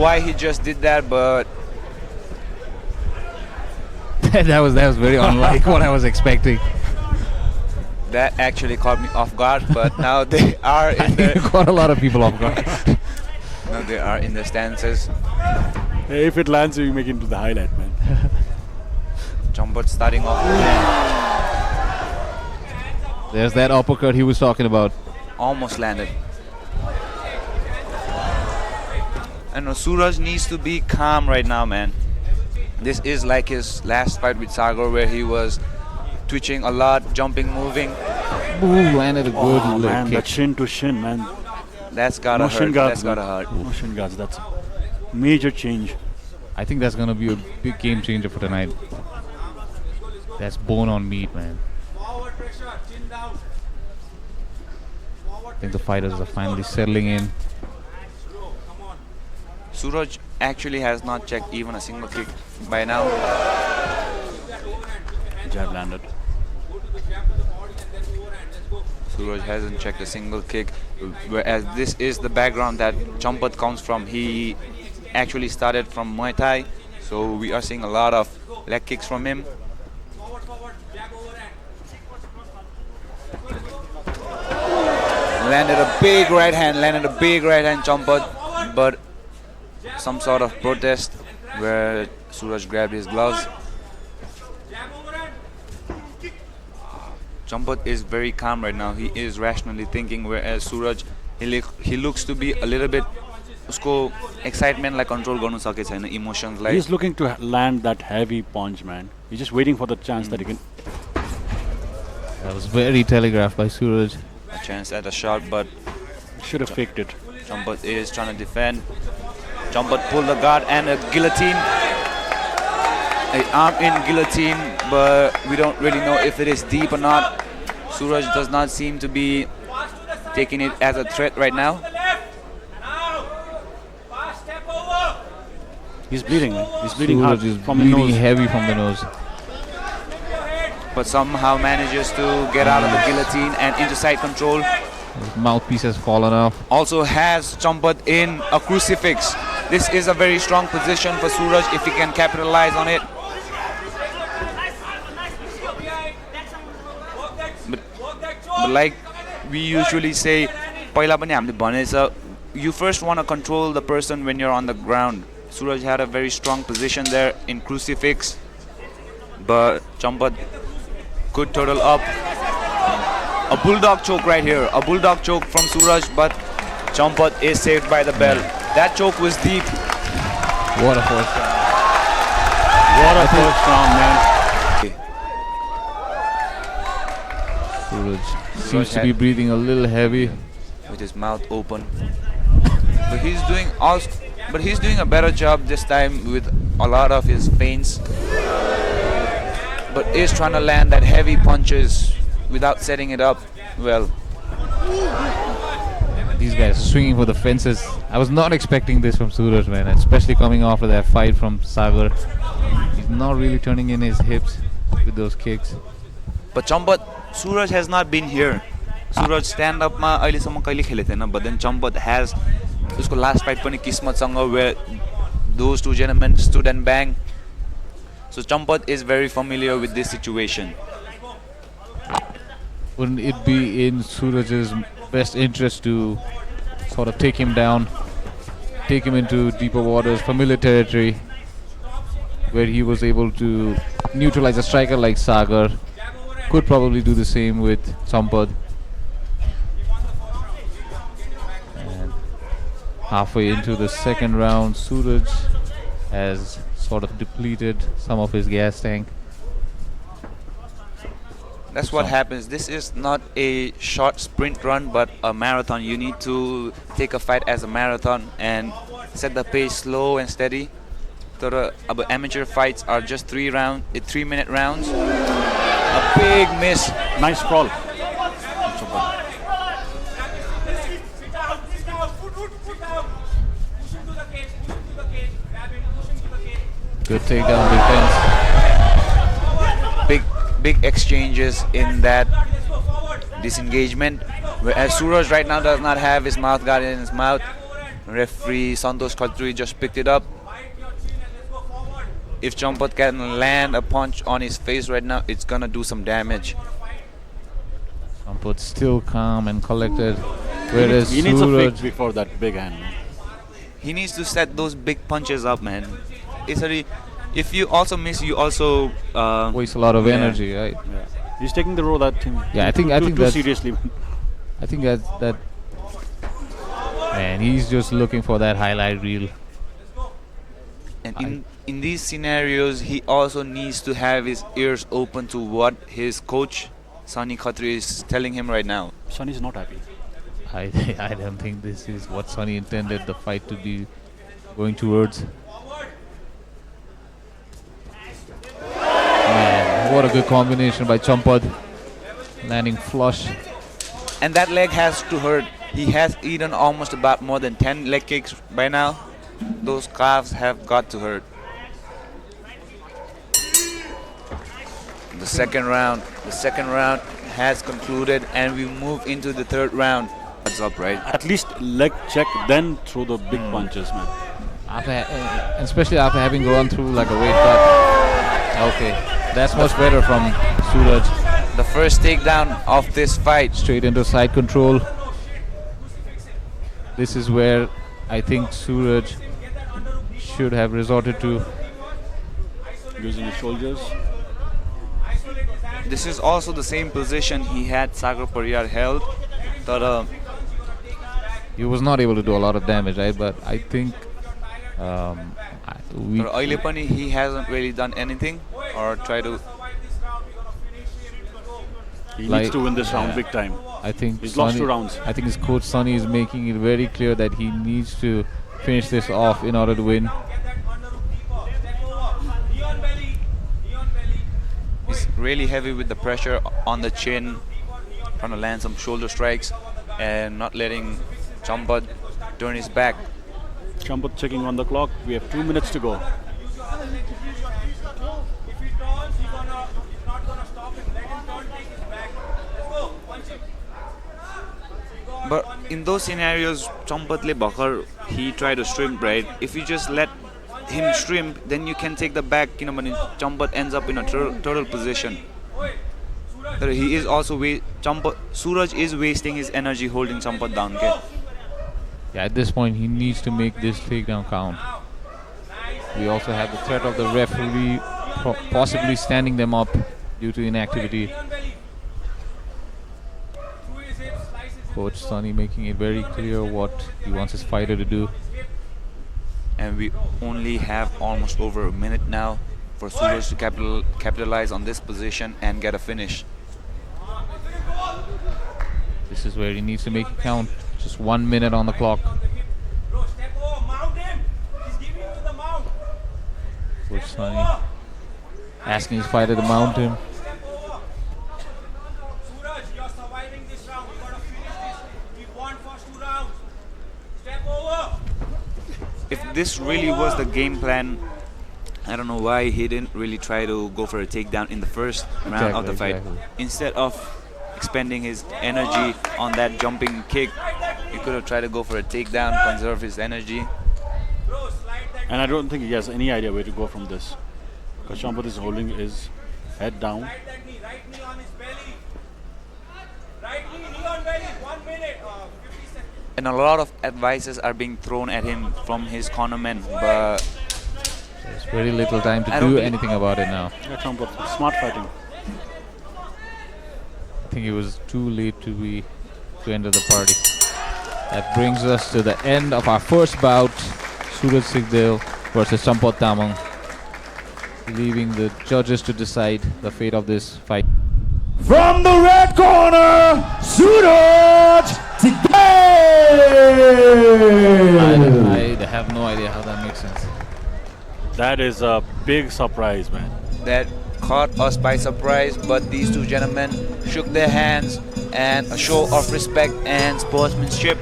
why he just did that, but that was very unlike what I was expecting. that actually caught me off guard. But now they are in It the caught a lot of people off guard. now they are in the stances. Hey, if it lands, you make it into the highlight, man. Champad starting off. There's that uppercut he was talking about. Almost landed. And Suraj needs to be calm right now, man. This is like his last fight with Sagar, where he was twitching a lot, jumping, moving. Ooh, landed a good Oh, leg man, kick. that shin to shin, man. That's gotta No hurt. shin guards, That's gotta man. hurt. No shin guards. That's major change. I think that's gonna be a big game changer for tonight. That's bone on meat, man. I think the fighters are finally settling in. Suraj actually has not checked even a single kick by now. Jab landed. Suraj hasn't checked a single kick, whereas this is the background that Champad comes from. He actually started from Muay Thai, so we are seeing a lot of leg kicks from him. Landed a big right hand, Champad, but some sort of protest where Suraj grabbed his gloves. Champad is very calm right now. He is rationally thinking, whereas Suraj, he looks to be a little bit usko excitement like control garnu sake chaina, emotions like. He's looking to land that heavy punch, man. He's just waiting for the chance that he can. That was very telegraphed by Suraj. A chance at a shot, but Should have faked it. Champad is trying to defend. Champad pulled the guard and a guillotine. An arm in guillotine, but we don't really know if it is deep or not. Suraj does not seem to be taking it as a threat right now. He's bleeding, man. He's bleeding Suraj hard is from the bleeding nose. heavy from the nose. But somehow manages to get out of the guillotine and into side control. His mouthpiece has fallen off. Also has Champad in a crucifix. This is a very strong position for Suraj if he can capitalize on it. But like we usually say, पहिला पनि हामीले भनेछ, you first want to control the person when you're on the ground. Suraj had a very strong position there in crucifix, but Champad could total up. A bulldog choke right here, a bulldog choke from Suraj, but Champad is saved by the bell. That choke was deep. What a first round. What a first round, man. Suraj seems to be breathing a little heavy. With his mouth open. But he's doing a better job this time with a lot of his feints. But is trying to land that heavy punches without setting it up well. These guys are swinging for the fences. I was not expecting this from Suraj, man, especially coming off of that fight from Sagar. He's not really turning in his hips with those kicks. But Champad, Suraj has not been here. Suraj stand up ma अहिले सम्म कहिले खेलेको थिएन, but then Champad has उसको last fight पनि किस्मतसँग where those two gentlemen stood and banged. So Champad is very familiar with this situation. Wouldn't it be in Suraj's best interest to sort of take him down, take him into deeper waters, familiar territory, where he was able to neutralize a striker like Sagar? Could probably do the same with Champad. And halfway into the second round, Suraj has sort of depleted some of his gas tank. That's what happens. This is not a short sprint run, but a marathon. You need to take a fight as a marathon and set the pace slow and steady. So amateur fights are just 3-minute rounds. A big miss. Nice sprawl. Good takedown defense. Big exchanges in that disengagement. Whereas Suraj right now does not have his mouth guard in his mouth. Referee Santosh Khatri just picked it up. If Champad can land a punch on his face right now, it's gonna do some damage. Champad still calm and collected, whereas He needs a Suraj, fake before that big hand, man. He needs to set those big punches up, man. If you also miss, you also wastes a lot of Yeah. energy, right? Yeah. He's taking the role that him. Yeah, I think too that's- seriously. I think that man, he's just looking for that highlight reel. And in these scenarios, he also needs to have his ears open to what his coach Sunny Khatri is telling him right now. Sonny's not happy. I don't think this is what Sonny intended the fight to be going towards. Man, what a good combination by Champad, landing flush. And that leg has to hurt. He has eaten almost about more than 10 leg kicks by now. Those calves have got to hurt. The second round has concluded, and we move into the third round. What's up, right? At least leg check, then throw the big punches, man. Especially after having gone through like a weight cut. Okay, that's much better from Suraj. The first takedown of this fight. Straight into side control. This is where I think Suraj should have resorted to. Using his shoulders. This is also the same position he had Sagar Pariyar held. He was not able to do a lot of damage, right? But I think Aile pani he hasn't really done anything or try to. He Like- needs to win this round yeah. big time. I think He's lost Sonny- 2 rounds. I think his coach Sonny is making it very clear that he needs to finish this off in order to win. He's really heavy with the pressure on the chin, trying to land some shoulder strikes and not letting Champad turn his back. Champad checking on the clock. We have 2 minutes to go. But in those scenarios, Champadle Bakar, he tried to shrimp, right? If you just let him shrimp, then you can take the back, Champad ends up in a turtle position. He is also Suraj is wasting his energy holding Champad down. Okay? Yeah, at this point he needs to make this takedown count. We also have the threat of the referee possibly standing them up due to inactivity. Coach Sonny making it very clear what he wants his fighter to do. And we only have almost over a minute now for Suraj to capitalize on this position and get a finish. This is where he needs to make it count. Just 1 minute on the clock. Coach Sonny asking his fighter to mount him. If this really was the game plan, I don't know why he didn't really try to go for a takedown in the first round of the fight. Exactly. Instead of expending his energy on that jumping kick, he could have tried to go for a takedown, conserve his energy. And I don't think he has any idea where to go from this. Because Champad is holding his head down. And a lot of advices are being thrown at him from his cornermen, but There's very little time to I don't do believe- anything about it now. Yeah, Champad, smart fighting. I think it was too late to end of the party. That brings us to the end of our first bout. Suraj Sigdel versus Champad Tamang, leaving the judges to decide the fate of this fight. From the red corner, Suraj Sigdel! I have no idea how that makes sense. That is a big surprise, man. that caught us by surprise. But these two gentlemen shook their hands and a show of respect and sportsmanship